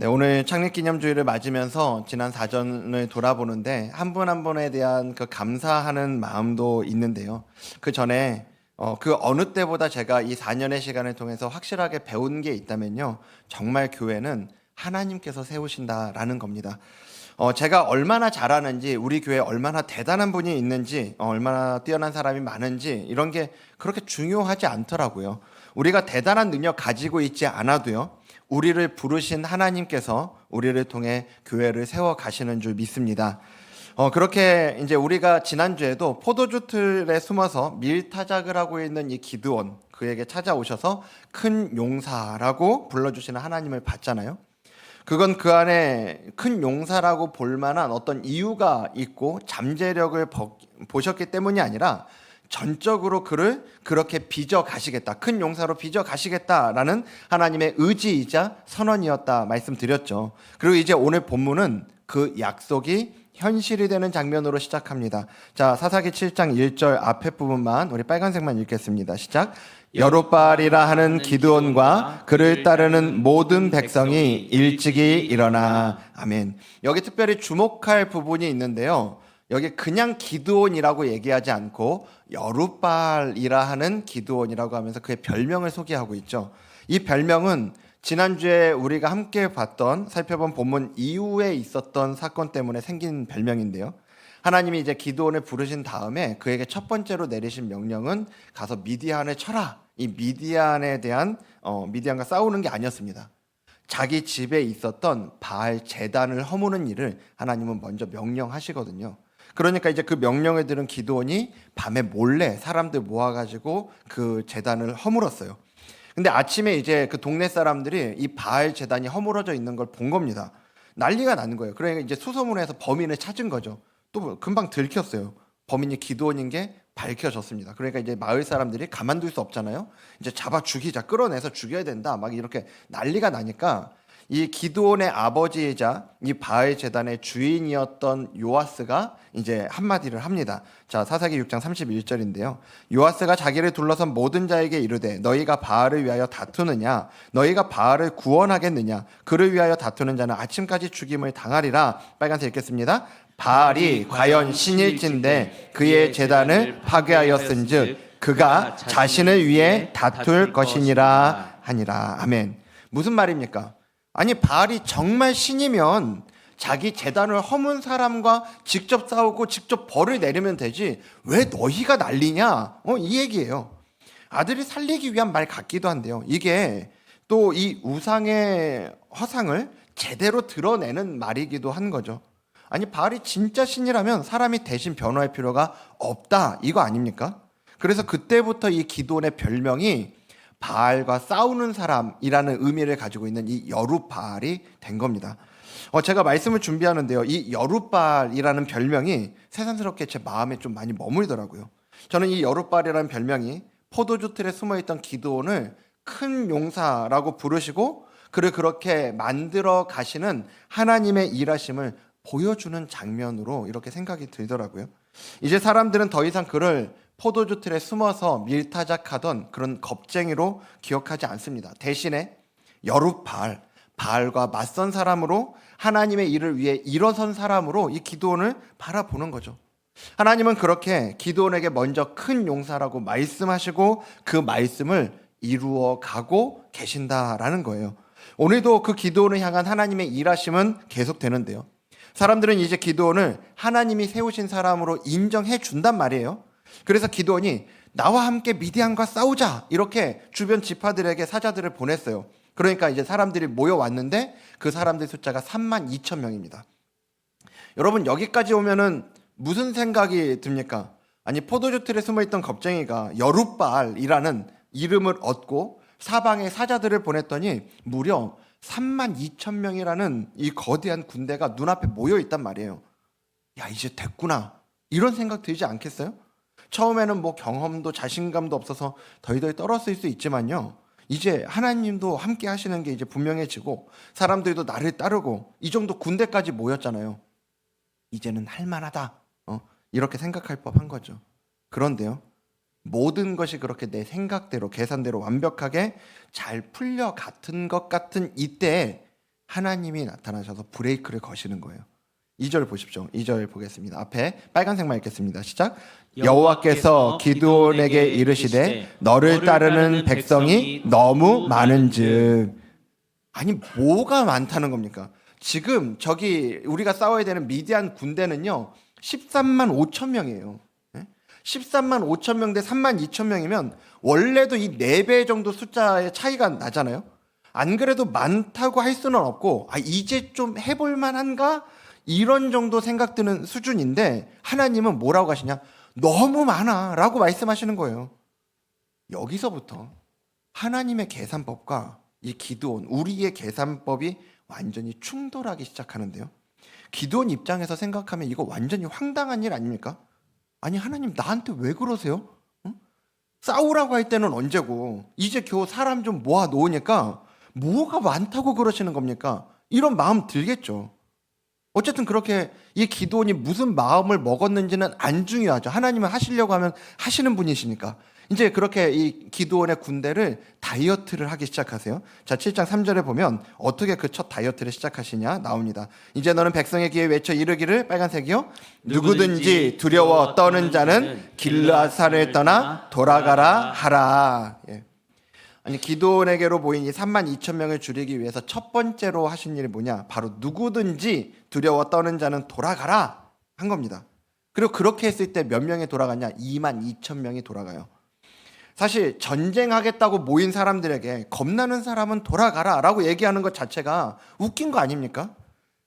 네, 오늘 창립기념주일을 맞으면서 지난 사전을 돌아보는데 한 분 한 분에 대한 그 감사하는 마음도 있는데요. 그 전에 그 어느 때보다 제가 이 4년의 시간을 통해서 확실하게 배운 게 있다면요. 정말 교회는 하나님께서 세우신다라는 겁니다. 제가 얼마나 잘하는지, 우리 교회에 얼마나 대단한 분이 있는지, 얼마나 뛰어난 사람이 많은지 이런 게 그렇게 중요하지 않더라고요. 우리가 대단한 능력 가지고 있지 않아도요. 우리를 부르신 하나님께서 우리를 통해 교회를 세워 가시는 줄 믿습니다. 그렇게 이제 우리가 지난주에도 포도주 틀에 숨어서 밀타작을 하고 있는 이 기드온, 그에게 찾아오셔서 큰 용사라고 불러주시는 하나님을 봤잖아요. 그건 그 안에 큰 용사라고 볼 만한 어떤 이유가 있고 잠재력을 보셨기 때문이 아니라 전적으로 그를 그렇게 빚어 가시겠다, 큰 용사로 빚어 가시겠다라는 하나님의 의지이자 선언이었다 말씀드렸죠. 그리고 이제 오늘 본문은 그 약속이 현실이 되는 장면으로 시작합니다. 자, 사사기 7장 1절 앞에 부분만 우리 빨간색만 읽겠습니다. 시작. 여룻바알이라 하는 기드온과 그를 따르는 모든 백성이 일찍이 일어나. 아멘. 여기 특별히 주목할 부분이 있는데요. 여기 그냥 기드온이라고 얘기하지 않고 여룻바알이라 하는 기드온이라고 하면서 그의 별명을 소개하고 있죠. 이 별명은 지난주에 우리가 함께 살펴본 본문 이후에 있었던 사건 때문에 생긴 별명인데요. 하나님이 이제 기드온을 부르신 다음에 그에게 첫 번째로 내리신 명령은 가서 미디안을 쳐라. 이 미디안에 대한 미디안과 싸우는 게 아니었습니다. 자기 집에 있었던 바알 제단을 허무는 일을 하나님은 먼저 명령하시거든요. 그러니까 이제 그 명령을 들은 기드온이 밤에 몰래 사람들 모아가지고 그 제단을 허물었어요. 근데 아침에 이제 그 동네 사람들이 이 바알 제단이 허물어져 있는 걸 본 겁니다. 난리가 나는 거예요. 그러니까 이제 수소문해서 범인을 찾은 거죠. 또 금방 들켰어요. 범인이 기드온인 게 밝혀졌습니다. 그러니까 이제 마을 사람들이 가만둘 수 없잖아요. 이제 잡아 죽이자, 끌어내서 죽여야 된다. 막 이렇게 난리가 나니까 이 기드온의 아버지이자 이 바알 제단의 주인이었던 요아스가 이제 한마디를 합니다. 자, 사사기 6장 31절인데요. 요아스가 자기를 둘러선 모든 자에게 이르되 너희가 바알을 위하여 다투느냐? 너희가 바알을 구원하겠느냐? 그를 위하여 다투는 자는 아침까지 죽임을 당하리라. 빨간색 읽겠습니다. 바알이 과연 신일진데 그의 제단을 파괴하였은즉 그가 자신을 위해 다툴 것이니라 하니라. 아멘. 무슨 말입니까? 아니, 바알이 정말 신이면 자기 제단을 허문 사람과 직접 싸우고 직접 벌을 내리면 되지 왜 너희가 난리냐? 이 얘기예요. 아들이 살리기 위한 말 같기도 한데요. 이게 또 이 우상의 허상을 제대로 드러내는 말이기도 한 거죠. 아니, 바알이 진짜 신이라면 사람이 대신 변호할 필요가 없다, 이거 아닙니까? 그래서 그때부터 이 기드온의 별명이 바알과 싸우는 사람이라는 의미를 가지고 있는 이 여룻바알이 된 겁니다. 제가 말씀을 준비하는데요. 이 여룻바알이라는 별명이 새삼스럽게 제 마음에 좀 많이 머물더라고요. 저는 이 여룻바알이라는 별명이 포도주 틀에 숨어있던 기드온을 큰 용사라고 부르시고 그를 그렇게 만들어 가시는 하나님의 일하심을 보여주는 장면으로 이렇게 생각이 들더라고요. 이제 사람들은 더 이상 그를 포도주 틀에 숨어서 밀타작하던 그런 겁쟁이로 기억하지 않습니다. 대신에 여룻바알, 바알과 맞선 사람으로 하나님의 일을 위해 일어선 사람으로 이 기드온을 바라보는 거죠. 하나님은 그렇게 기드온에게 먼저 큰 용사라고 말씀하시고 그 말씀을 이루어 가고 계신다라는 거예요. 오늘도 그 기드온을 향한 하나님의 일하심은 계속되는데요. 사람들은 이제 기드온을 하나님이 세우신 사람으로 인정해 준단 말이에요. 그래서 기드온이 나와 함께 미디안과 싸우자, 이렇게 주변 지파들에게 사자들을 보냈어요. 그러니까 이제 사람들이 모여왔는데 그 사람들 숫자가 32,000명입니다. 여러분, 여기까지 오면은 무슨 생각이 듭니까? 아니, 포도주 틀에 숨어있던 겁쟁이가 여룻바알이라는 이름을 얻고 사방에 사자들을 보냈더니 무려 32,000명이라는 이 거대한 군대가 눈앞에 모여있단 말이에요. 야, 이제 됐구나, 이런 생각 들지 않겠어요? 처음에는 뭐 경험도 자신감도 없어서 덜덜 떨었을 수 있지만요, 이제 하나님도 함께 하시는 게 이제 분명해지고 사람들도 나를 따르고 이 정도 군대까지 모였잖아요. 이제는 할만하다, 이렇게 생각할 법한 거죠. 그런데요, 모든 것이 그렇게 내 생각대로 계산대로 완벽하게 잘 풀려가는 것 같은 이때에 하나님이 나타나셔서 브레이크를 거시는 거예요. 2절 보십시오. 2절 보겠습니다. 앞에 빨간색만 읽겠습니다. 시작. 여호와께서 기드온에게 이르시되 너를 따르는 백성이 너무 많은즉. 아니 뭐가 많다는 겁니까? 지금 저기 우리가 싸워야 되는 미디안 군대는요 13만 5천 명이에요. 13만 5천 명 대 3만 2천 명이면 원래도 이 4배 정도 숫자의 차이가 나잖아요. 안 그래도 많다고 할 수는 없고 이제 좀 해볼 만한가? 이런 정도 생각 드는 수준인데 하나님은 뭐라고 하시냐? 너무 많아 라고 말씀하시는 거예요. 여기서부터 하나님의 계산법과 이 기드온, 우리의 계산법이 완전히 충돌하기 시작하는데요. 기드온 입장에서 생각하면 이거 완전히 황당한 일 아닙니까? 아니 하나님 나한테 왜 그러세요? 응? 싸우라고 할 때는 언제고 이제 겨우 사람 좀 모아 놓으니까 뭐가 많다고 그러시는 겁니까? 이런 마음 들겠죠. 어쨌든 그렇게 이 기드온이 무슨 마음을 먹었는지는 안 중요하죠. 하나님은 하시려고 하면 하시는 분이시니까. 이제 그렇게 이 기드온의 군대를 다이어트를 하기 시작하세요. 자, 7장 3절에 보면 어떻게 그 첫 다이어트를 시작하시냐 나옵니다. 이제 너는 백성의 귀에 외쳐 이르기를, 빨간색이요, 누구든지 두려워 떠는 자는 길르앗산을 떠나 돌아가라 하라. 예. 아니 기드온에게로 모인 이 3만 2천 명을 줄이기 위해서 첫 번째로 하신 일이 뭐냐? 바로 누구든지 두려워 떠는 자는 돌아가라 한 겁니다. 그리고 그렇게 했을 때 몇 명이 돌아갔냐? 2만 2천 명이 돌아가요. 사실 전쟁하겠다고 모인 사람들에게 겁나는 사람은 돌아가라 라고 얘기하는 것 자체가 웃긴 거 아닙니까?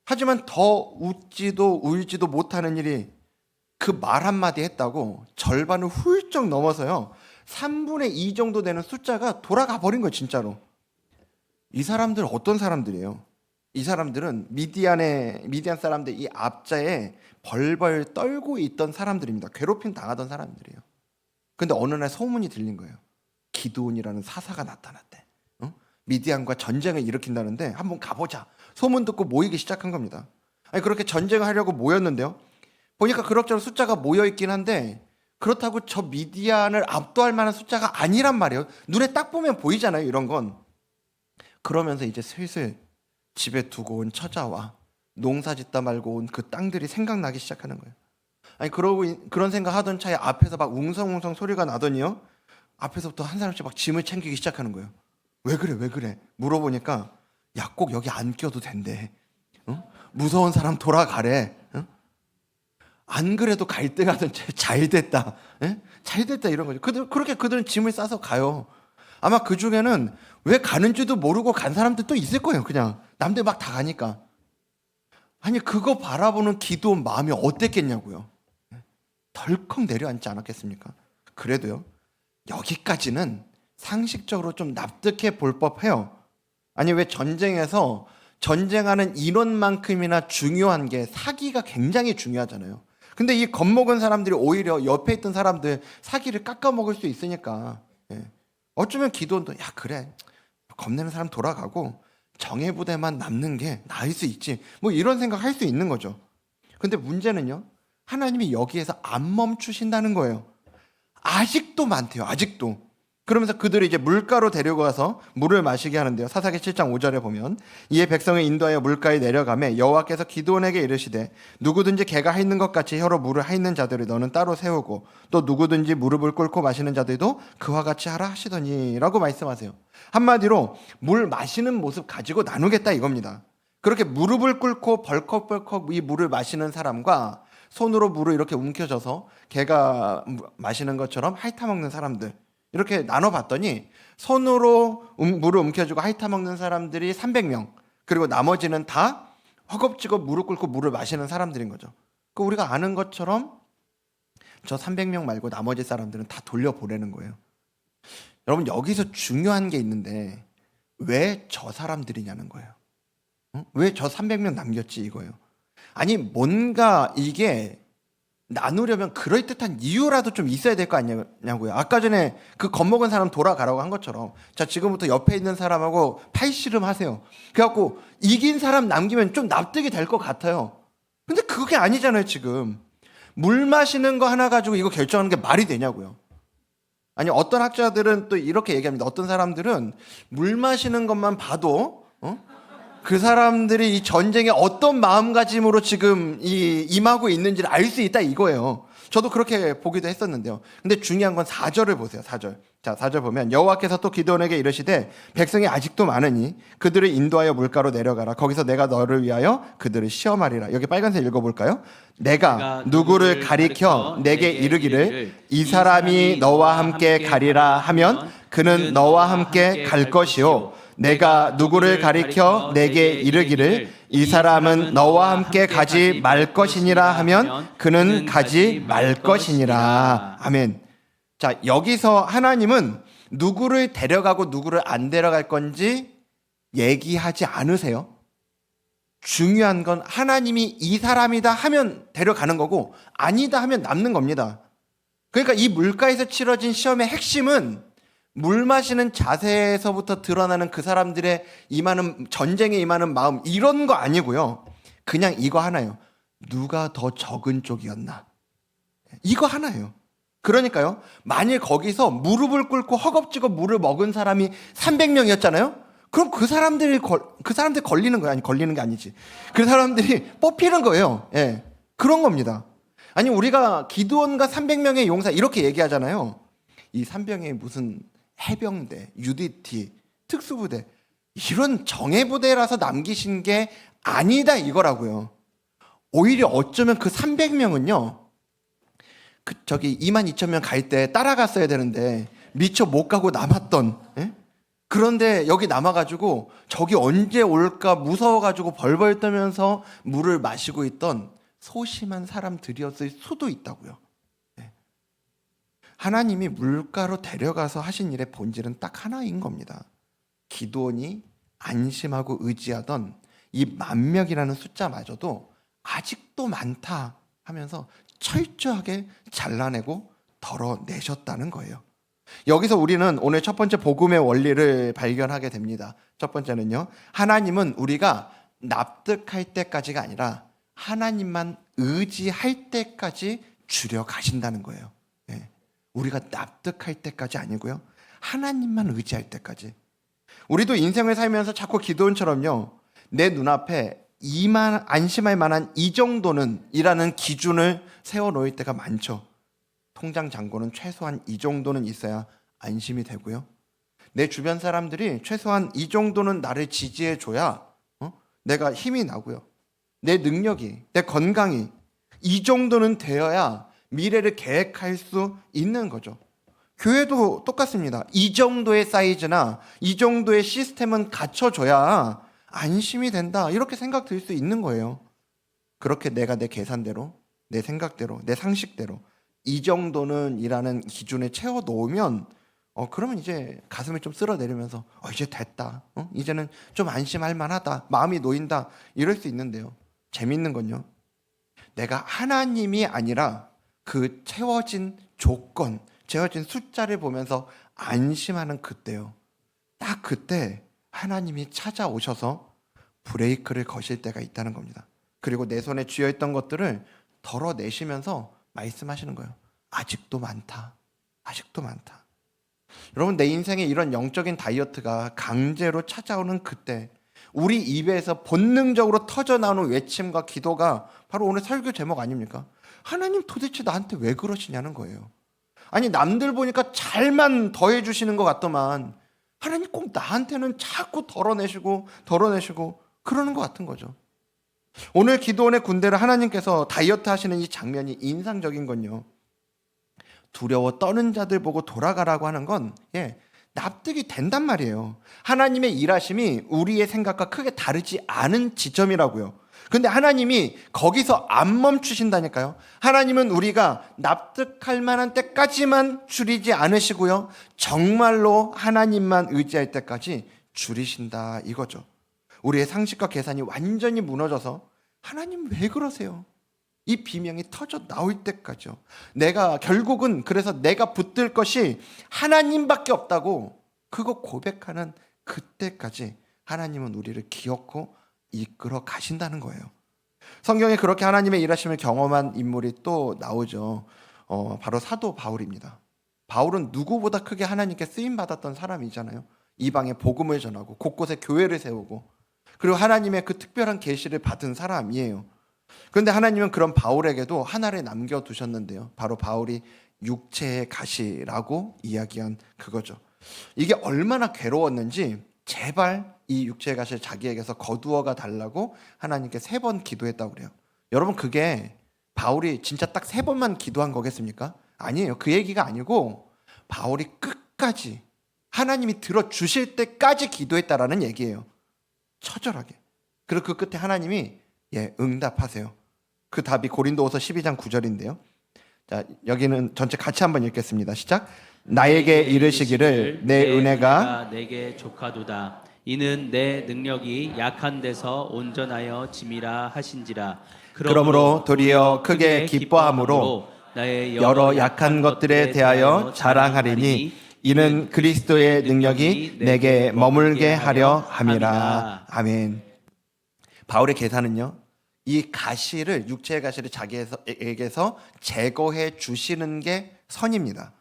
하지만 더 웃지도 울지도 못하는 일이 그 말 한마디 했다고 절반을 훌쩍 넘어서요 3분의 2 정도 되는 숫자가 돌아가 버린 거예요. 진짜로. 이 사람들은 어떤 사람들이에요? 이 사람들은 미디안 사람들 이 앞자에 벌벌 떨고 있던 사람들입니다. 괴롭힘 당하던 사람들이에요. 근데 어느 날 소문이 들린 거예요. 기드온이라는 사사가 나타났대. 미디안과 전쟁을 일으킨다는데 한번 가보자. 소문 듣고 모이기 시작한 겁니다. 아니 그렇게 전쟁을 하려고 모였는데요. 보니까 그럭저럭 숫자가 모여 있긴 한데 그렇다고 저 미디안을 압도할 만한 숫자가 아니란 말이에요. 눈에 딱 보면 보이잖아요. 이런 건. 그러면서 이제 슬슬 집에 두고 온 처자와 농사 짓다 말고 온 그 땅들이 생각나기 시작하는 거예요. 아니 그러고 그런 생각하던 차에 앞에서 막 웅성웅성 소리가 나더니요. 앞에서부터 한 사람씩 막 짐을 챙기기 시작하는 거예요. 왜 그래? 물어보니까 야, 꼭 여기 안 껴도 된대. 무서운 사람 돌아가래. 안 그래도 갈등하던 채 잘 됐다. 잘 됐다 이런 거죠. 그렇게 그들은 짐을 싸서 가요. 아마 그 중에는 왜 가는지도 모르고 간 사람들도 있을 거예요. 그냥 남들 막 다 가니까. 아니 그거 바라보는 기드온 마음이 어땠겠냐고요. 덜컥 내려앉지 않았겠습니까? 그래도요. 여기까지는 상식적으로 좀 납득해 볼 법해요. 아니 왜 전쟁에서 전쟁하는 인원만큼이나 중요한 게 사기가 굉장히 중요하잖아요. 근데 이 겁먹은 사람들이 오히려 옆에 있던 사람들 사기를 깎아먹을 수 있으니까 어쩌면 기드온도 야 그래 겁내는 사람 돌아가고 정예부대만 남는 게 나을 수 있지 뭐 이런 생각 할 수 있는 거죠. 근데 문제는요 하나님이 여기에서 안 멈추신다는 거예요. 아직도 많대요. 아직도. 그러면서 그들을 이제 물가로 데려가서 물을 마시게 하는데요. 사사기 7장 5절에 보면 이에 백성을 인도하여 물가에 내려가매 여호와께서 기드온에게 이르시되 누구든지 개가 핥는 것 같이 혀로 물을 핥는 자들을 너는 따로 세우고 또 누구든지 무릎을 꿇고 마시는 자들도 그와 같이 하라 하시더니 라고 말씀하세요. 한마디로 물 마시는 모습 가지고 나누겠다 이겁니다. 그렇게 무릎을 꿇고 벌컥벌컥 이 물을 마시는 사람과 손으로 물을 이렇게 움켜져서 개가 마시는 것처럼 핥아먹는 사람들 이렇게 나눠봤더니 손으로 물을 움켜쥐고 핥아먹는 사람들이 300명 그리고 나머지는 다 허겁지겁 무릎 꿇고 물을 마시는 사람들인 거죠. 그 우리가 아는 것처럼 저 300명 말고 나머지 사람들은 다 돌려보내는 거예요. 여러분 여기서 중요한 게 있는데 왜 저 사람들이냐는 거예요. 왜 저 300명 남겼지 이거예요. 아니 뭔가 이게 나누려면 그럴듯한 이유라도 좀 있어야 될 거 아니냐고요. 아까 전에 그 겁먹은 사람 돌아가라고 한 것처럼 자 지금부터 옆에 있는 사람하고 팔씨름 하세요. 그래갖고 이긴 사람 남기면 좀 납득이 될 것 같아요. 근데 그게 아니잖아요. 지금 물 마시는 거 하나 가지고 이거 결정하는 게 말이 되냐고요. 아니 어떤 학자들은 또 이렇게 얘기합니다. 어떤 사람들은 물 마시는 것만 봐도 그 사람들이 이 전쟁에 어떤 마음가짐으로 지금 임하고 있는지를 알 수 있다 이거예요. 저도 그렇게 보기도 했었는데요. 근데 중요한 건 4절을 보세요. 4절. 자, 4절 보면 여호와께서 또 기드온에게 이르시되 백성이 아직도 많으니 그들을 인도하여 물가로 내려가라. 거기서 내가 너를 위하여 그들을 시험하리라. 여기 빨간색 읽어볼까요? 내가 누구를 가리켜 내게 이르기를 이 사람이 너와 함께 가리라 하면 그는 너와 함께 갈 것이요. 내가 누구를 가리켜 내게 이르기를 이 사람은 너와 함께 가지 말 것이니라 하면 그는 가지 말 것이니라. 아멘. 자, 여기서 하나님은 누구를 데려가고 누구를 안 데려갈 건지 얘기하지 않으세요. 중요한 건 하나님이 이 사람이다 하면 데려가는 거고 아니다 하면 남는 겁니다. 그러니까 이 물가에서 치러진 시험의 핵심은 물 마시는 자세에서부터 드러나는 그 사람들의 전쟁에 임하는 마음 이런 거 아니고요. 그냥 이거 하나예요. 누가 더 적은 쪽이었나? 이거 하나예요. 그러니까요. 만일 거기서 무릎을 꿇고 허겁지겁 물을 먹은 사람이 300명이었잖아요. 그럼 그 사람들 걸리는 거예요. 아니 걸리는 게 아니지. 그 사람들이 뽑히는 거예요. 예. 그런 겁니다. 아니 우리가 기드온과 300명의 용사 이렇게 얘기하잖아요. 이 300명이 무슨 해병대, UDT, 특수부대 이런 정예부대라서 남기신 게 아니다 이거라고요. 오히려 어쩌면 그 300명은요. 저기 22,000명 갈 때 따라갔어야 되는데 미처 못 가고 남았던 그런데 여기 남아가지고 저기 언제 올까 무서워가지고 벌벌 떨면서 물을 마시고 있던 소심한 사람들이었을 수도 있다고요. 하나님이 물가로 데려가서 하신 일의 본질은 딱 하나인 겁니다. 기드온이 안심하고 의지하던 이 10,000명이라는 숫자마저도 아직도 많다 하면서 철저하게 잘라내고 덜어내셨다는 거예요. 여기서 우리는 오늘 첫 번째 복음의 원리를 발견하게 됩니다. 첫 번째는요. 하나님은 우리가 납득할 때까지가 아니라 하나님만 의지할 때까지 줄여가신다는 거예요. 우리가 납득할 때까지 아니고요. 하나님만 의지할 때까지. 우리도 인생을 살면서 자꾸 기드온처럼요. 내 눈앞에 안심할 만한 이 정도는 이라는 기준을 세워놓을 때가 많죠. 통장 잔고는 최소한 이 정도는 있어야 안심이 되고요. 내 주변 사람들이 최소한 이 정도는 나를 지지해줘야 내가 힘이 나고요. 내 능력이, 내 건강이 이 정도는 되어야 미래를 계획할 수 있는 거죠. 교회도 똑같습니다. 이 정도의 사이즈나 이 정도의 시스템은 갖춰줘야 안심이 된다. 이렇게 생각 들 수 있는 거예요. 그렇게 내가 내 계산대로, 내 생각대로, 내 상식대로 이 정도는 이라는 기준에 채워 놓으면 그러면 이제 가슴을 좀 쓸어내리면서 이제 됐다. 이제는 좀 안심할 만하다. 마음이 놓인다. 이럴 수 있는데요. 재밌는 건요. 내가 하나님이 아니라 그 채워진 조건, 채워진 숫자를 보면서 안심하는 그때요. 딱 그때 하나님이 찾아오셔서 브레이크를 거실 때가 있다는 겁니다. 그리고 내 손에 쥐어있던 것들을 덜어내시면서 말씀하시는 거예요. 아직도 많다. 아직도 많다. 여러분, 내 인생에 이런 영적인 다이어트가 강제로 찾아오는 그때 우리 입에서 본능적으로 터져나오는 외침과 기도가 바로 오늘 설교 제목 아닙니까? 하나님 도대체 나한테 왜 그러시냐는 거예요. 아니 남들 보니까 잘만 더해주시는 것 같더만 하나님 꼭 나한테는 자꾸 덜어내시고 그러는 것 같은 거죠. 오늘 기드온의 군대를 하나님께서 다이어트 하시는 이 장면이 인상적인 건요. 두려워 떠는 자들 보고 돌아가라고 하는 건 납득이 된단 말이에요. 하나님의 일하심이 우리의 생각과 크게 다르지 않은 지점이라고요. 근데 하나님이 거기서 안 멈추신다니까요. 하나님은 우리가 납득할 만한 때까지만 줄이지 않으시고요. 정말로 하나님만 의지할 때까지 줄이신다 이거죠. 우리의 상식과 계산이 완전히 무너져서 하나님 왜 그러세요? 이 비명이 터져 나올 때까지요. 결국은 그래서 내가 붙들 것이 하나님밖에 없다고 그거 고백하는 그때까지 하나님은 우리를 기어코 이끌어 가신다는 거예요. 성경에 그렇게 하나님의 일하심을 경험한 인물이 또 나오죠. 바로 사도 바울입니다. 바울은 누구보다 크게 하나님께 쓰임 받았던 사람이잖아요. 이방에 복음을 전하고 곳곳에 교회를 세우고 그리고 하나님의 그 특별한 계시를 받은 사람이에요. 그런데 하나님은 그런 바울에게도 하나를 남겨두셨는데요. 바로 바울이 육체의 가시라고 이야기한 그거죠. 이게 얼마나 괴로웠는지 제발 이 육체의 가시를 자기에게서 거두어가 달라고 하나님께 3번 기도했다고 그래요. 여러분, 그게 바울이 진짜 딱 3번만 기도한 거겠습니까? 아니에요. 그 얘기가 아니고 바울이 끝까지 하나님이 들어주실 때까지 기도했다라는 얘기예요. 처절하게. 그리고 그 끝에 하나님이 응답하세요. 그 답이 고린도후서 12장 9절인데요. 자, 여기는 전체 같이 한번 읽겠습니다. 시작. 나에게 이르시기를 내 은혜가 내게 족하도다. 이는 내 능력이 약한 데서 온전하여 짐이라 하신지라. 그러므로 도리어 크게 기뻐함으로 나의 여러 약한 것들에 대하여 자랑하리니 이는 그리스도의 능력이 내게 머물게 하려 함이라. 아멘. 바울의 계산은요, 이 가시를, 육체의 가시를 자기에게서 제거해 주시는 게 선입니다.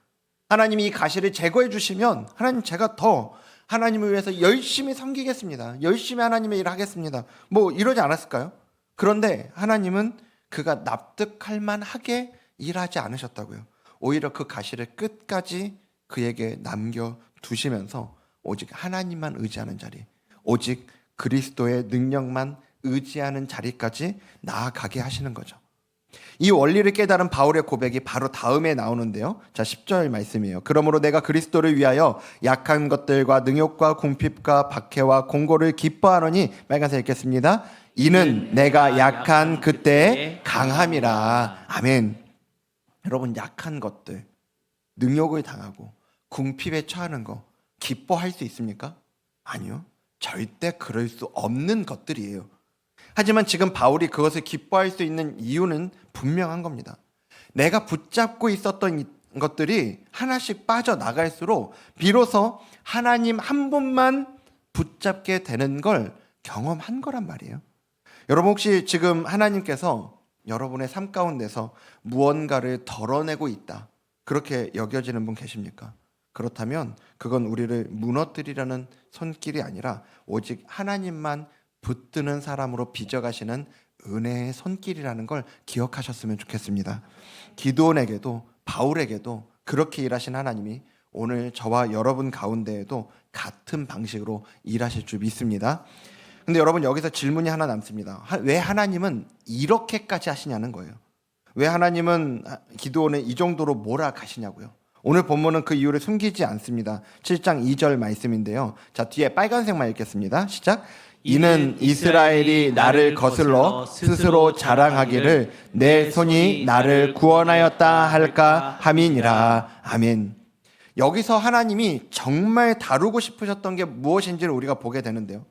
하나님이 이 가시를 제거해 주시면 하나님, 제가 더 하나님을 위해서 열심히 섬기겠습니다. 열심히 하나님의 일을 하겠습니다. 뭐 이러지 않았을까요? 그런데 하나님은 그가 납득할 만하게 일하지 않으셨다고요. 오히려 그 가시를 끝까지 그에게 남겨두시면서 오직 하나님만 의지하는 자리, 오직 그리스도의 능력만 의지하는 자리까지 나아가게 하시는 거죠. 이 원리를 깨달은 바울의 고백이 바로 다음에 나오는데요. 자, 10절 말씀이에요. 그러므로 내가 그리스도를 위하여 약한 것들과 능욕과 궁핍과 박해와 공고를 기뻐하노니, 빨간색 읽겠습니다. 이는 내가 약한 그때의 강함이라. 아멘. 여러분, 약한 것들, 능욕을 당하고 궁핍에 처하는 거 기뻐할 수 있습니까? 아니요. 절대 그럴 수 없는 것들이에요. 하지만 지금 바울이 그것을 기뻐할 수 있는 이유는 분명한 겁니다. 내가 붙잡고 있었던 것들이 하나씩 빠져나갈수록 비로소 하나님 한 분만 붙잡게 되는 걸 경험한 거란 말이에요. 여러분, 혹시 지금 하나님께서 여러분의 삶 가운데서 무언가를 덜어내고 있다, 그렇게 여겨지는 분 계십니까? 그렇다면 그건 우리를 무너뜨리려는 손길이 아니라 오직 하나님만 붙드는 사람으로 빚어가시는 은혜의 손길이라는 걸 기억하셨으면 좋겠습니다. 기드온에게도 바울에게도 그렇게 일하신 하나님이 오늘 저와 여러분 가운데에도 같은 방식으로 일하실 줄 믿습니다. 근데 여러분, 여기서 질문이 하나 남습니다. 왜 하나님은 이렇게까지 하시냐는 거예요. 왜 하나님은 기드온을 이 정도로 몰아가시냐고요. 오늘 본문은 그 이유를 숨기지 않습니다. 7장 2절 말씀인데요. 자, 뒤에 빨간색만 읽겠습니다. 시작. 이는 이스라엘이 나를 거슬러 스스로 자랑하기를 내 손이 나를 구원하였다 할까 함이니라. 아멘. 여기서 하나님이 정말 다루고 싶으셨던 게 무엇인지를 우리가 보게 되는데요.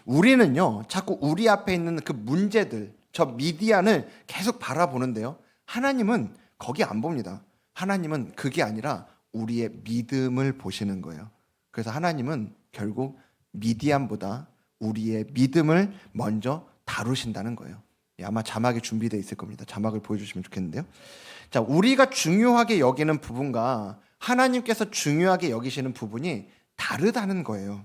우리는요, 자꾸 우리 앞에 있는 그 문제들, 저 미디안을 계속 바라보는데요. 하나님은 거기 안 봅니다. 하나님은 그게 아니라 우리의 믿음을 보시는 거예요. 그래서 하나님은 결국 미디안보다 우리의 믿음을 먼저 다루신다는 거예요. 아마 자막이 준비되어 있을 겁니다. 자막을 보여주시면 좋겠는데요. 자, 우리가 중요하게 여기는 부분과 하나님께서 중요하게 여기시는 부분이 다르다는 거예요.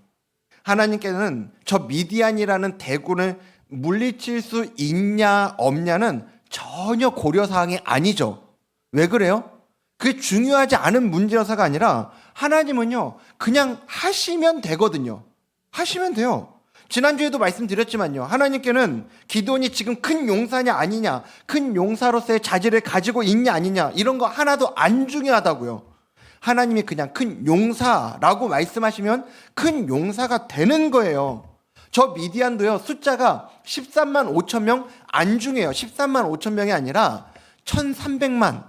하나님께는 저 미디안이라는 대군을 물리칠 수 있냐 없냐는 전혀 고려사항이 아니죠. 왜 그래요? 그게 중요하지 않은 문제여서가 아니라 하나님은요, 그냥 하시면 되거든요. 하시면 돼요. 지난주에도 말씀드렸지만요, 하나님께는 기드온이 지금 큰 용사냐 아니냐, 큰 용사로서의 자질을 가지고 있냐 아니냐, 이런 거 하나도 안 중요하다고요. 하나님이 그냥 큰 용사라고 말씀하시면 큰 용사가 되는 거예요. 저 미디안도요, 숫자가 13만 5천 명 안 중요해요. 13만 5천 명이 아니라 1300만,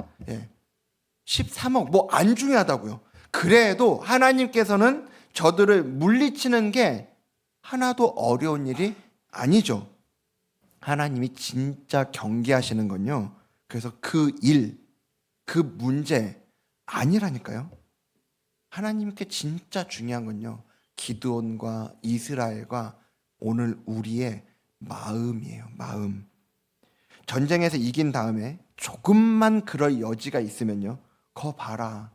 13억, 뭐 안 중요하다고요. 그래도 하나님께서는 저들을 물리치는 게 하나도 어려운 일이 아니죠. 하나님이 진짜 경계하시는 건요, 그래서 그 일, 그 문제 아니라니까요. 하나님께 진짜 중요한 건요, 기드온과 이스라엘과 오늘 우리의 마음이에요. 마음. 전쟁에서 이긴 다음에 조금만 그럴 여지가 있으면요, 거 봐라,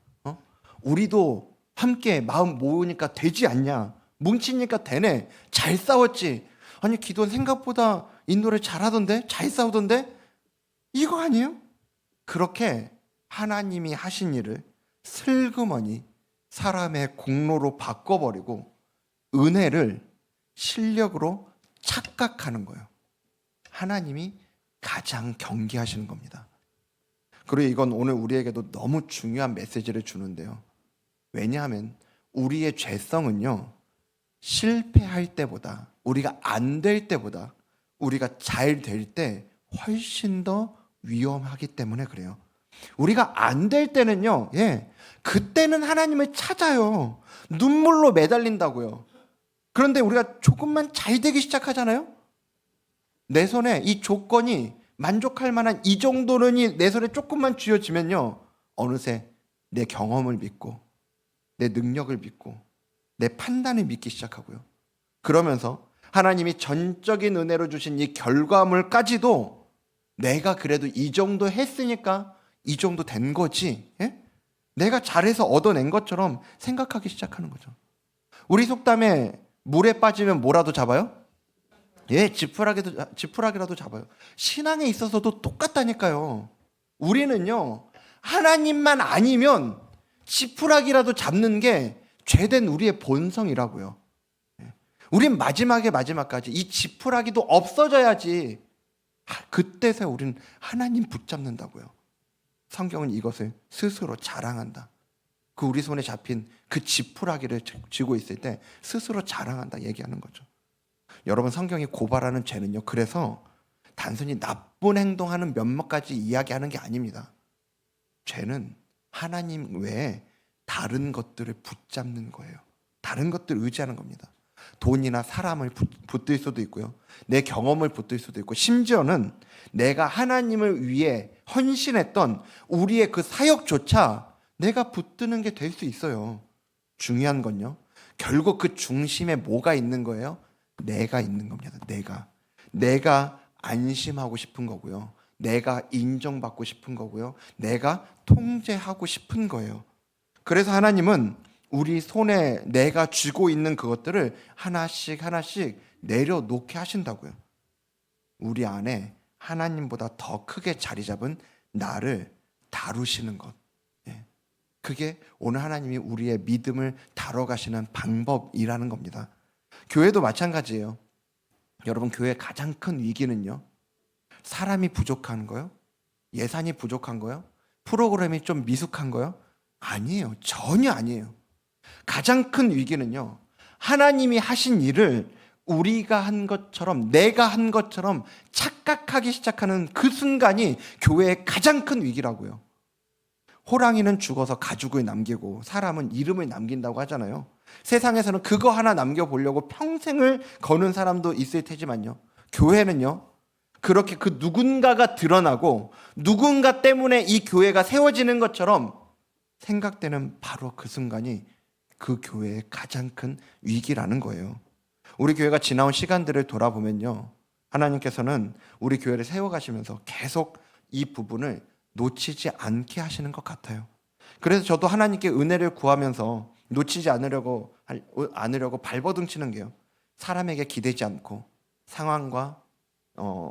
우리도 함께 마음 모으니까 되지 않냐, 뭉치니까 되네, 잘 싸웠지, 아니 기도원 생각보다 인도를 잘하던데, 잘 싸우던데, 이거 아니에요? 그렇게 하나님이 하신 일을 슬그머니 사람의 공로로 바꿔버리고 은혜를 실력으로 착각하는 거예요. 하나님이 가장 경계하시는 겁니다. 그리고 이건 오늘 우리에게도 너무 중요한 메시지를 주는데요. 왜냐하면 우리의 죄성은요, 실패할 때보다, 우리가 안 될 때보다 우리가 잘 될 때 훨씬 더 위험하기 때문에 그래요. 우리가 안 될 때는요, 그때는 하나님을 찾아요. 눈물로 매달린다고요. 그런데 우리가 조금만 잘 되기 시작하잖아요. 내 손에 이 조건이 만족할 만한 이 정도는 내 손에 조금만 쥐어지면요, 어느새 내 경험을 믿고 내 능력을 믿고 내 판단을 믿기 시작하고요. 그러면서 하나님이 전적인 은혜로 주신 이 결과물까지도 내가 그래도 이 정도 했으니까 이 정도 된 거지, 내가 잘해서 얻어낸 것처럼 생각하기 시작하는 거죠. 우리 속담에 물에 빠지면 뭐라도 잡아요? 지푸라기라도 잡아요. 신앙에 있어서도 똑같다니까요. 우리는요, 하나님만 아니면 지푸라기라도 잡는 게 죄된 우리의 본성이라고요. 우린 마지막까지 이 지푸라기도 없어져야지, 그때서 우리는 하나님 붙잡는다고요. 성경은 이것을 스스로 자랑한다. 그 우리 손에 잡힌 그 지푸라기를 쥐고 있을 때 스스로 자랑한다 얘기하는 거죠. 여러분, 성경이 고발하는 죄는요, 그래서 단순히 나쁜 행동하는 면목까지 이야기하는 게 아닙니다. 죄는 하나님 외에 다른 것들을 붙잡는 거예요. 다른 것들을 의지하는 겁니다. 돈이나 사람을 붙들 수도 있고요, 내 경험을 붙들 수도 있고, 심지어는 내가 하나님을 위해 헌신했던 우리의 그 사역조차 내가 붙드는 게 될 수 있어요. 중요한 건요, 결국 그 중심에 뭐가 있는 거예요? 내가 있는 겁니다. 내가 안심하고 싶은 거고요, 내가 인정받고 싶은 거고요, 내가 통제하고 싶은 거예요. 그래서 하나님은 우리 손에 내가 쥐고 있는 그것들을 하나씩 내려놓게 하신다고요. 우리 안에 하나님보다 더 크게 자리 잡은 나를 다루시는 것, 그게 오늘 하나님이 우리의 믿음을 다뤄가시는 방법이라는 겁니다. 교회도 마찬가지예요. 여러분, 교회의 가장 큰 위기는요, 사람이 부족한 거요? 예산이 부족한 거요? 프로그램이 좀 미숙한 거요? 아니에요. 전혀 아니에요. 가장 큰 위기는요, 하나님이 하신 일을 우리가 한 것처럼, 내가 한 것처럼 착각하기 시작하는 그 순간이 교회의 가장 큰 위기라고요. 호랑이는 죽어서 가죽을 남기고 사람은 이름을 남긴다고 하잖아요. 세상에서는 그거 하나 남겨보려고 평생을 거는 사람도 있을 테지만요, 교회는요, 그렇게 그 누군가가 드러나고 누군가 때문에 이 교회가 세워지는 것처럼 생각되는 바로 그 순간이 그 교회의 가장 큰 위기라는 거예요. 우리 교회가 지나온 시간들을 돌아보면요, 하나님께서는 우리 교회를 세워가시면서 계속 이 부분을 놓치지 않게 하시는 것 같아요. 그래서 저도 하나님께 은혜를 구하면서 놓치지 않으려고 발버둥 치는 게요, 사람에게 기대지 않고 상황과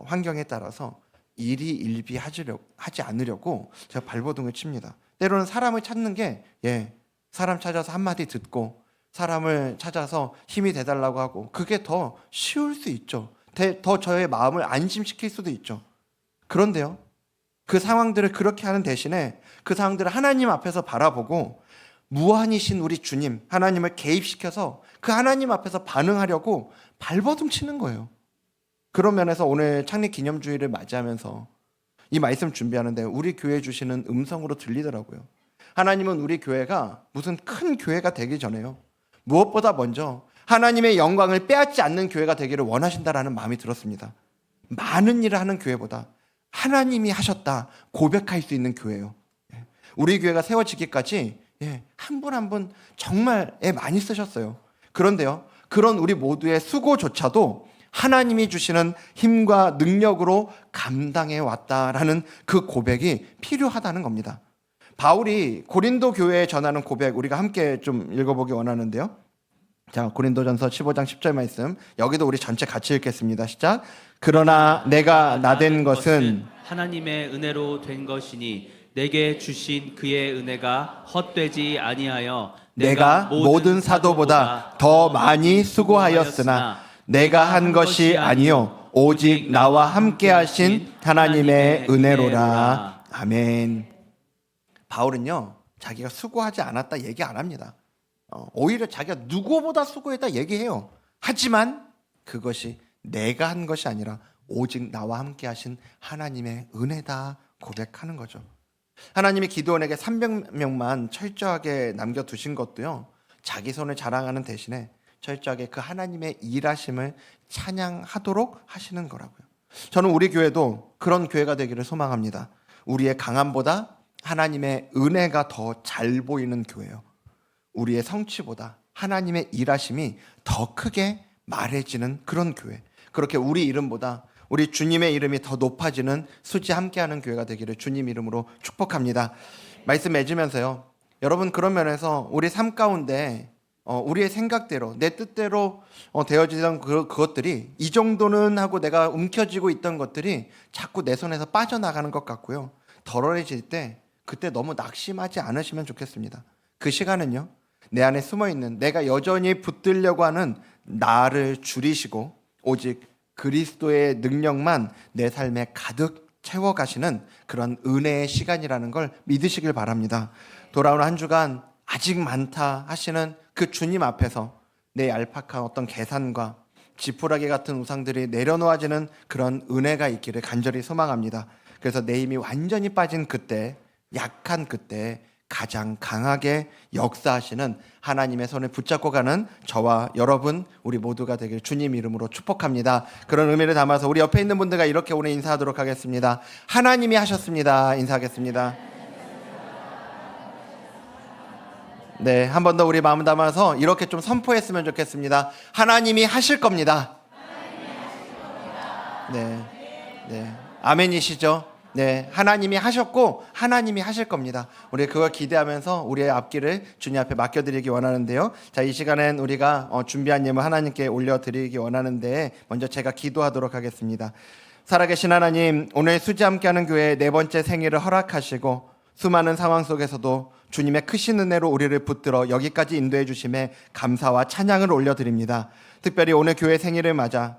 환경에 따라서 일희일비하지 않으려고 제가 발버둥을 칩니다. 때로는 사람을 찾는 게, 사람 찾아서 한마디 듣고 사람을 찾아서 힘이 돼달라고 하고, 그게 더 쉬울 수 있죠. 더 저의 마음을 안심시킬 수도 있죠. 그런데요, 그 상황들을 그렇게 하는 대신에 그 상황들을 하나님 앞에서 바라보고 무한이신 우리 주님 하나님을 개입시켜서 그 하나님 앞에서 반응하려고 발버둥 치는 거예요. 그런 면에서 오늘 창립 기념주일을 맞이하면서 이 말씀 준비하는데 우리 교회 주시는 음성으로 들리더라고요. 하나님은 우리 교회가 무슨 큰 교회가 되기 전에요, 무엇보다 먼저 하나님의 영광을 빼앗지 않는 교회가 되기를 원하신다라는 마음이 들었습니다. 많은 일을 하는 교회보다 하나님이 하셨다 고백할 수 있는 교회예요. 우리 교회가 세워지기까지 한 분 한 분 정말 많이 쓰셨어요. 그런데요, 그런 우리 모두의 수고조차도 하나님이 주시는 힘과 능력으로 감당해 왔다라는 그 고백이 필요하다는 겁니다. 바울이 고린도 교회에 전하는 고백, 우리가 함께 좀 읽어보기 원하는데요, 자, 고린도전서 15장 10절 말씀. 여기도 우리 전체 같이 읽겠습니다. 시작. 그러나 내가 나된 것은 하나님의 은혜로 된 것이니 내게 주신 그의 은혜가 헛되지 아니하여 내가 모든 사도보다 더 많이 수고하였으나 내가 한 것이 아니요 오직 나와 함께 하신 하나님의 은혜로라. 아멘. 바울은요, 자기가 수고하지 않았다 얘기 안 합니다. 오히려 자기가 누구보다 수고했다 얘기해요. 하지만 그것이 내가 한 것이 아니라 오직 나와 함께 하신 하나님의 은혜다 고백하는 거죠. 하나님이 기드온에게 300명만 철저하게 남겨두신 것도요, 자기 손을 자랑하는 대신에 철저하게 그 하나님의 일하심을 찬양하도록 하시는 거라고요. 저는 우리 교회도 그런 교회가 되기를 소망합니다. 우리의 강함보다 하나님의 은혜가 더 잘 보이는 교회요. 우리의 성취보다 하나님의 일하심이 더 크게 말해지는 그런 교회. 그렇게 우리 이름보다 우리 주님의 이름이 더 높아지는 수지 함께하는 교회가 되기를 주님 이름으로 축복합니다. 말씀 맺으면서요, 여러분, 그런 면에서 우리 삶 가운데 우리의 생각대로 내 뜻대로 되어지던 그것들이 이 정도는 하고 내가 움켜쥐고 있던 것들이 자꾸 내 손에서 빠져나가는 것 같고요, 덜어내질 때 그때 너무 낙심하지 않으시면 좋겠습니다. 그 시간은요, 내 안에 숨어있는 내가 여전히 붙들려고 하는 나를 줄이시고 오직 그리스도의 능력만 내 삶에 가득 채워가시는 그런 은혜의 시간이라는 걸 믿으시길 바랍니다. 돌아오는 한 주간 아직 많다 하시는 그 주님 앞에서 내 얄팍한 어떤 계산과 지푸라기 같은 우상들이 내려놓아지는 그런 은혜가 있기를 간절히 소망합니다. 그래서 내 힘이 완전히 빠진 그때, 약한 그때 가장 강하게 역사하시는 하나님의 손을 붙잡고 가는 저와 여러분, 우리 모두가 되길 주님 이름으로 축복합니다. 그런 의미를 담아서 우리 옆에 있는 분들과 이렇게 오늘 인사하도록 하겠습니다. 하나님이 하셨습니다. 인사하겠습니다. 네, 한 번 더 우리 마음 담아서 이렇게 좀 선포했으면 좋겠습니다. 하나님이 하실 겁니다. 네, 네, 아멘이시죠? 네, 하나님이 하셨고 하나님이 하실 겁니다. 우리 그걸 기대하면서 우리의 앞길을 주님 앞에 맡겨드리기 원하는데요. 자, 이 시간엔 우리가 준비한 예물 하나님께 올려드리기 원하는데 먼저 제가 기도하도록 하겠습니다. 살아계신 하나님, 오늘 수지 함께하는 교회 네 번째 생일을 허락하시고 수많은 상황 속에서도 주님의 크신 은혜로 우리를 붙들어 여기까지 인도해 주심에 감사와 찬양을 올려드립니다. 특별히 오늘 교회 생일을 맞아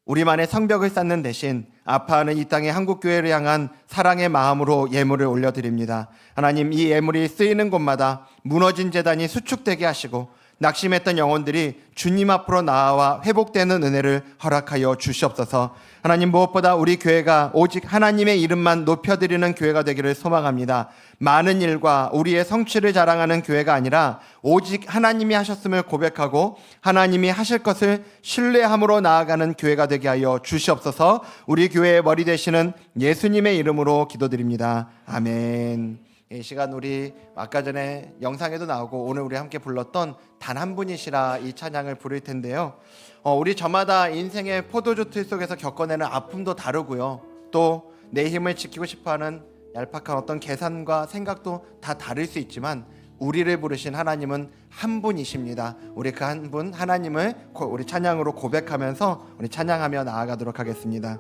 우리만의 성벽을 쌓는 대신 아파하는 이 땅의 한국교회를 향한 사랑의 마음으로 예물을 올려드립니다. 하나님, 이 예물이 쓰이는 곳마다 무너진 재단이 수축되게 하시고 낙심했던 영혼들이 주님 앞으로 나아와 회복되는 은혜를 허락하여 주시옵소서. 하나님, 무엇보다 우리 교회가 오직 하나님의 이름만 높여드리는 교회가 되기를 소망합니다. 많은 일과 우리의 성취를 자랑하는 교회가 아니라 오직 하나님이 하셨음을 고백하고 하나님이 하실 것을 신뢰함으로 나아가는 교회가 되게 하여 주시옵소서. 우리 교회의 머리 되시는 예수님의 이름으로 기도드립니다. 아멘. 이 시간 우리 아까 전에 영상에도 나오고 오늘 우리 함께 불렀던 단 한 분이시라 이 찬양을 부를 텐데요. 우리 저마다 인생의 포도주 틀 속에서 겪어내는 아픔도 다르고요. 또 내 힘을 지키고 싶어하는 얄팍한 어떤 계산과 생각도 다 다를 수 있지만 우리를 부르신 하나님은 한 분이십니다. 우리 그 한 분 하나님을 우리 찬양으로 고백하면서 우리 찬양하며 나아가도록 하겠습니다.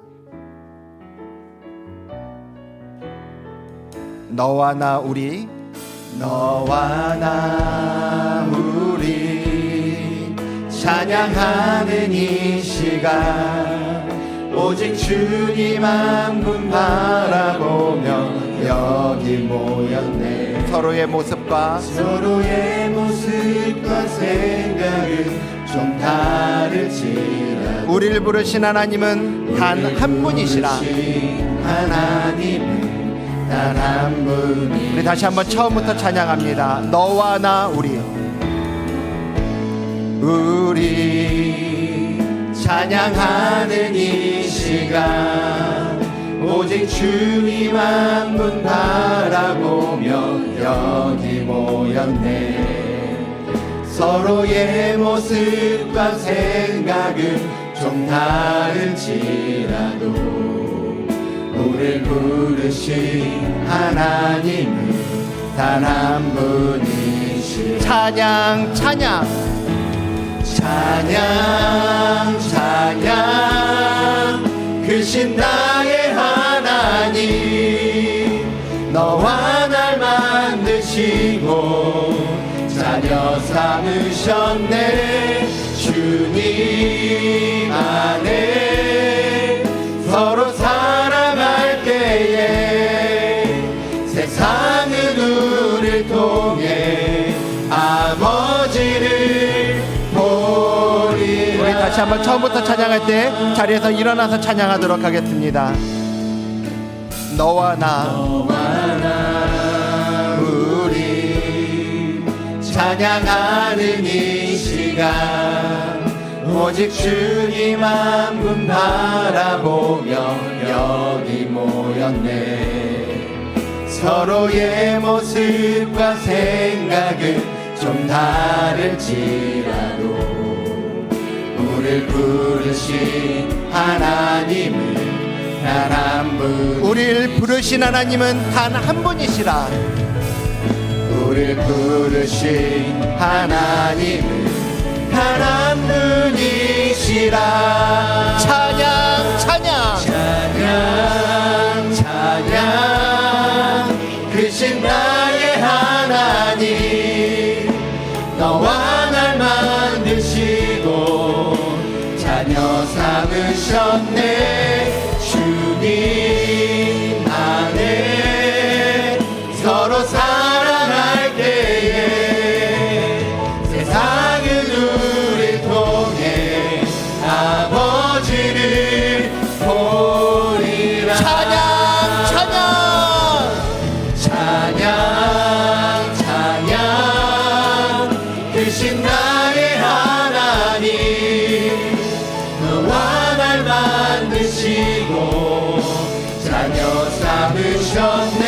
너와 나 우리, 너와 나 우리 찬양하는 이 시간 오직 주님 한 분 바라보며 여기 모였네. 서로의 모습과 생각은 좀 다를지라도 우리를 부르신 하나님은 단 한 분이시라. 하나님은 단 한 분. 우리 다시 한번 처음부터 찬양합니다. 너와 나 우리 찬양하는 이 시간 오직 주님 한 분 바라보며 여기 모였네. 서로의 모습과 생각은 좀 다를지라도 우리를 부르신 하나님은 단 한 분이시. 찬양 찬양 찬양 찬양 크신 나의 하나님 너와 날 만드시고 자녀 삼으셨네 주님 안에 서로 살아갈 때에 세상은 우리를 통해 아버지를 보리라. 우리 다시 한번 처음부터 찬양할 때 자리에서 일어나서 찬양하도록 하겠습니다. 너와 나 우리 찬양하는 이 시간 오직 주님 한 분 바라보며 여기 모였네. 서로의 모습과 생각은 좀 다를지라도 우리를 부르신 하나님은 단 한 분. 우리를 부르신 하나님은 단 한 분이시라. 우리를 부르신 하나님은 단 한 분이시라. 찬양 찬양 찬양 찬양 크신 나의 하나님 너와 날 만드시고 자녀 삼으셨네 주님 안에 서로 살아갈 때에 세상은 우리 통해 아버지를 보리라. 찬양 찬양 찬양 찬양 크신 나의 하나님 너와 날 만드시고 자녀 삼으셨네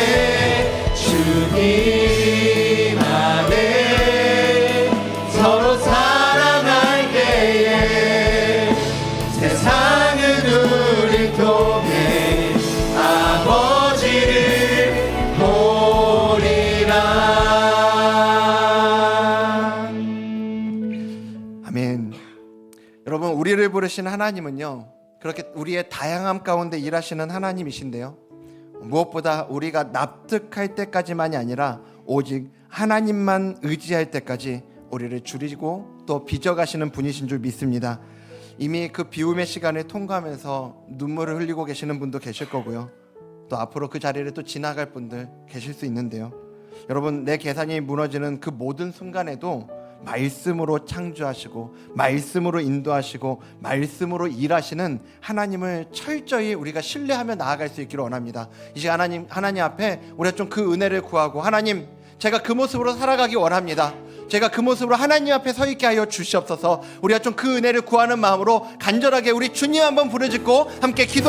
주님 안에 서로 살아갈 때에 세상은 우리 통해 아버지를 보리라. 아멘. 여러분 우리를 부르신 하나님은요 그렇게 우리의 다양함 가운데 일하시는 하나님이신데요 무엇보다 우리가 납득할 때까지만이 아니라 오직 하나님만 의지할 때까지 우리를 줄이고 또 빚어가시는 분이신 줄 믿습니다. 이미 그 비움의 시간을 통과하면서 눈물을 흘리고 계시는 분도 계실 거고요 또 앞으로 그 자리를 또 지나갈 분들 계실 수 있는데요 여러분 내 계산이 무너지는 그 모든 순간에도 말씀으로 창조하시고 말씀으로 인도하시고 말씀으로 일하시는 하나님을 철저히 우리가 신뢰하며 나아갈 수 있기를 원합니다. 이제 하나님 앞에 우리가 좀 그 은혜를 구하고 하나님 제가 그 모습으로 살아가기 원합니다. 제가 그 모습으로 하나님 앞에 서 있게 하여 주시옵소서. 우리가 좀 그 은혜를 구하는 마음으로 간절하게 우리 주님 한번 부르짖고 함께 기도